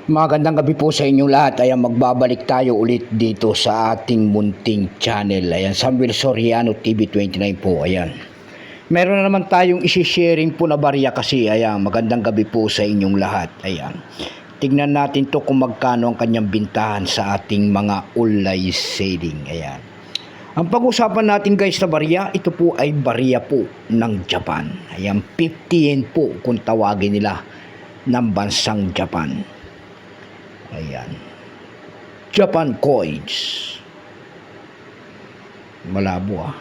Magandang gabi po sa inyong lahat. Ayan, magbabalik tayo ulit dito sa ating munting channel. Ayan, Samuel Soriano TV 29 po. Ayan. Meron na naman tayong isi-sharing po na barya kasi. Ayan, magandang gabi po sa inyong lahat. Ayan. Tignan natin to kung magkano ang kanyang bintahan sa ating mga online selling. Ayan. Ang pag-usapan natin guys na barya, ito po ay barya po ng Japan. Ayan, 50 yen po kung tawagin nila ng bansang Japan. Ayan. Japan coins. Malabo ah.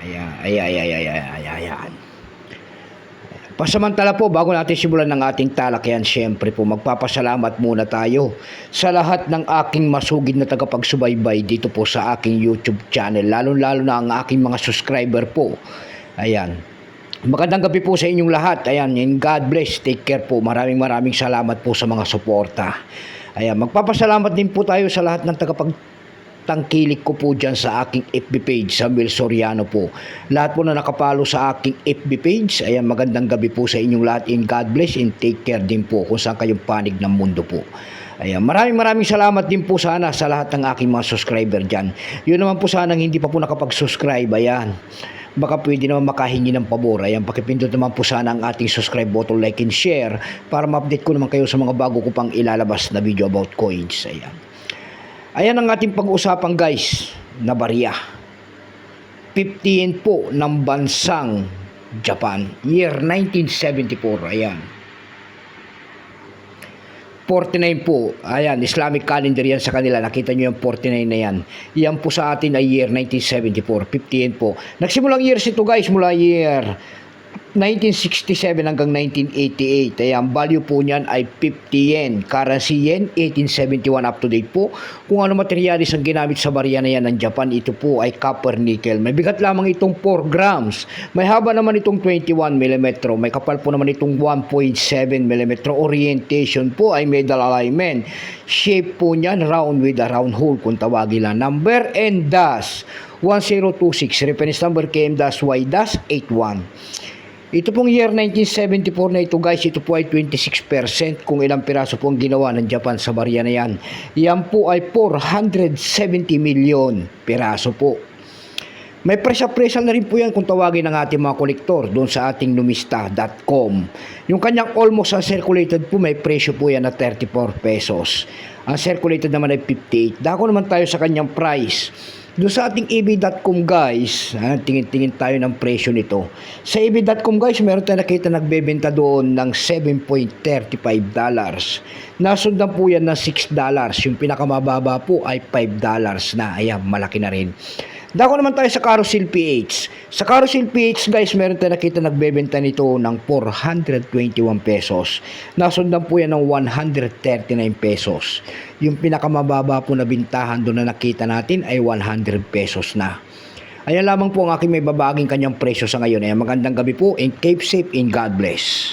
Ayan. Pasamantala po, bago natin simulan ng ating talakayan, syempre po magpapasalamat muna tayo sa lahat ng aking masugid na tagapagsubaybay dito po sa aking YouTube channel, lalo-lalo na ang aking mga subscriber po. Ayan. Magandang gabi po sa inyong lahat. Ayan, and God bless. Take care po. Maraming salamat po sa mga suporta. Ayan, magpapasalamat din po tayo sa lahat ng tagapagtangkilik ko po dyan sa aking FB page, Samuel Soriano po. Lahat po na nakapalo sa aking FB page. Ayan, magandang gabi po sa inyong lahat, and God bless, and take care din po kung saan kayong panig ng mundo po. Ayan, maraming salamat din po sana sa lahat ng aking mga subscriber dyan. Yun naman po sanang hindi pa po nakapag-subscribe. Ayan, baka pwede naman makahingi ng pabor. Ayan, pakipindot naman po sana ang ating subscribe button, like and share para ma-update ko naman kayo sa mga bago ko pang ilalabas na video about coins. Ayan ang ating pag-uusapan guys na barya. 50 yen po ng bansang Japan, year 1974. Ayan, 49 po. Ayan, Islamic calendar yan sa kanila. Nakita nyo yung 49 na yan. Yan po sa atin ay year 1974. 50 yen po. Nagsimulang years ito guys mula year 1967 hanggang 1988. Ayan, value po niyan ay 50 yen. Currency yen, 1871 up to date po. Kung ano materialis ang ginamit sa barya na yan ng Japan, ito po ay copper nickel. May bigat lamang itong 4 grams. May haba naman itong 21 mm. May kapal po naman itong 1.7 mm. Orientation po ay medal alignment. Shape po niyan round with a round hole kung tawagin lang. Number and dash 1026. Reference number KM-Y-81. Ito pong year 1974 na ito guys, ito po ay 26% kung ilang piraso po ang ginawa ng Japan sa barya na yan. Yan po ay 470 million piraso po. May presya-presya na rin po yan kung tawagin ng ating mga kolektor doon sa ating numista.com. Yung kanyang almost uncirculated po, may presyo po yan na 34 pesos. Ang circulated naman ay 58. Dako naman tayo sa kanyang price. Doon sa ating eBay.com guys, tingin-tingin tayo ng presyo nito. Sa eBay.com guys, meron tayo nakita nagbebenta doon ng $7.35. Nasundan po yan ng $6. Yung pinakamababa po ay $5 na. Ayan, malaki na rin. Dako naman tayo sa Carousel PH. Sa Carousel PH guys, meron tayo nakita nagbebenta nito ng 421 pesos. Nasundan po yan ng 139 pesos. Yung pinakamababa po na bintahan doon na nakita natin ay 100 pesos na. Ayan lamang po ang aking may babaging kanyang presyo sa ngayon. Ayan, magandang gabi po and keep safe and God bless.